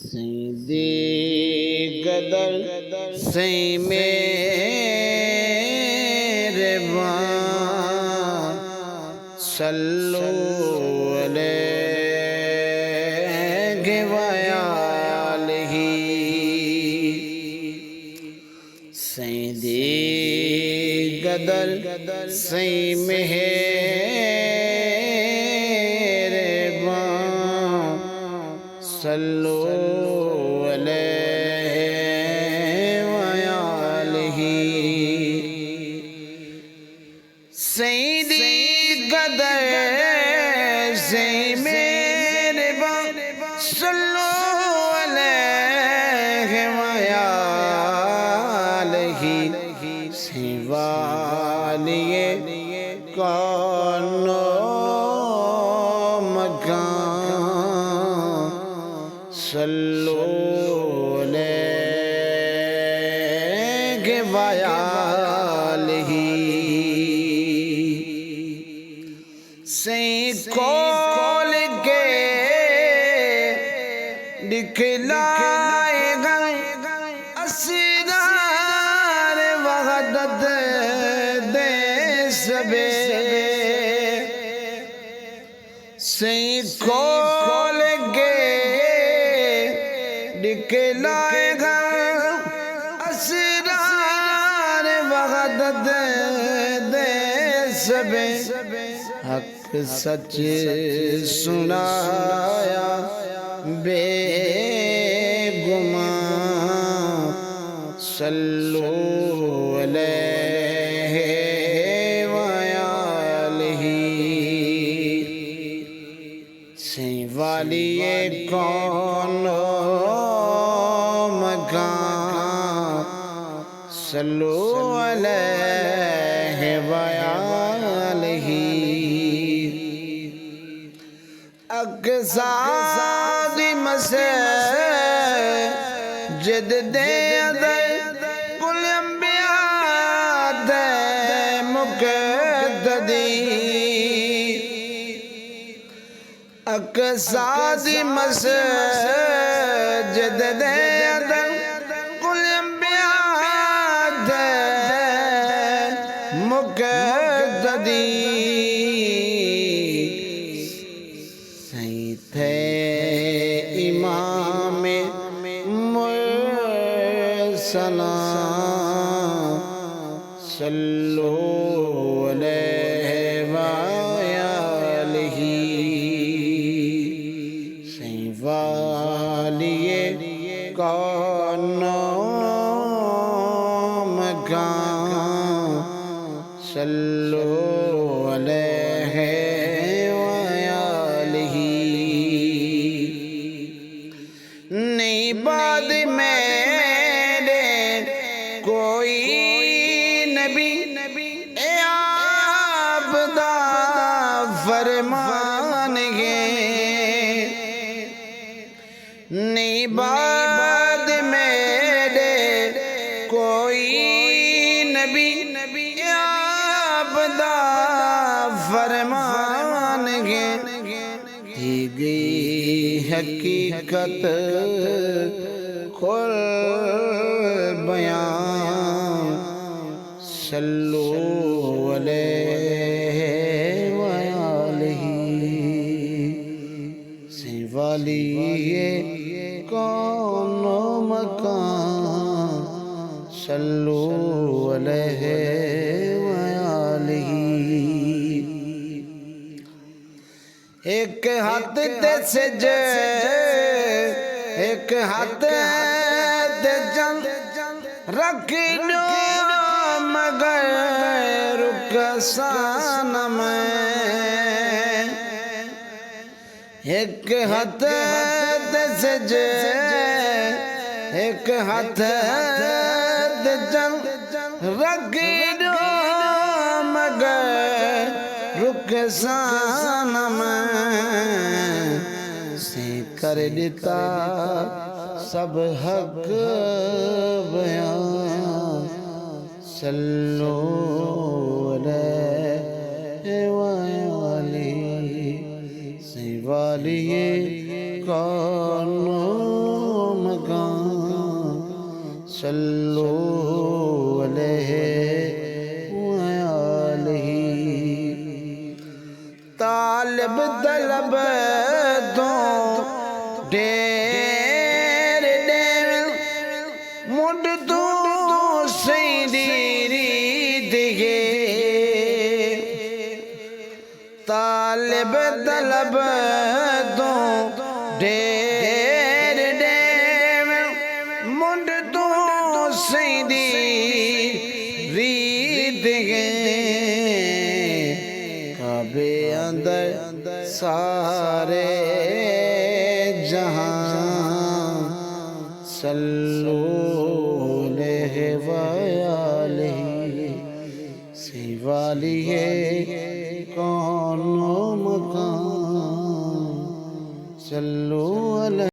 سیدی قدر سی میرے بان صلو علیہ وآلہ سیدی قدر سی میرے بان صلو سیدی قدر سے میرے بان صلو علیہ وآلہ سوالی کون و مکان صلو علیہ وآلہ سے کھول کے دکھلائے گا اسرار وحدت دے سبے سے کھول کے دکھلائے گا اسرار وحدت دے سبے حق سچ سنایا بے گمان صلو علیہ وآلہ سوالی کون و مکان صلو علیہ وآلہ اقصاد مسجد دے اندر کل انبیاء دے مقتدی اقصاد مسجد دے اندر کل انبیاء دے مقتدی تھے امام مرسلہ صلو علیہ وآلہ سوالی کون و مکان صلو علیہ نہیں بعد میرے کوئی نبی اے آپ دا فرمان گے نہیں بعد میرے کوئی نبی اے آپ دا فرمان گے گئی حقیقت کھل بیان صلو علیہ وآلہ سوالی کون و مکان صلو علیہ وآلہ ایک ہاتھ تے سج ایک ہاتھ تے جن رکھنو مگر رکسان میں ایک ہاتھ تے سج ایک ہاتھ تے جن رکھنو مگر رکسان سے کر دیتا سب حق بیان صلو علیہ وآلہ سوالی کون صلو علیہ وآلہ طالب طلب دو ڈیر ڈیر مڈ تو سیدی دیگے طالب طلب دو ڈیر ڈیر مڈ تو سیدی دیگے کعبے اندر سارے جہاں صلو علیہ وآلہ سیوالی ہے کون و مکان صلو علیہ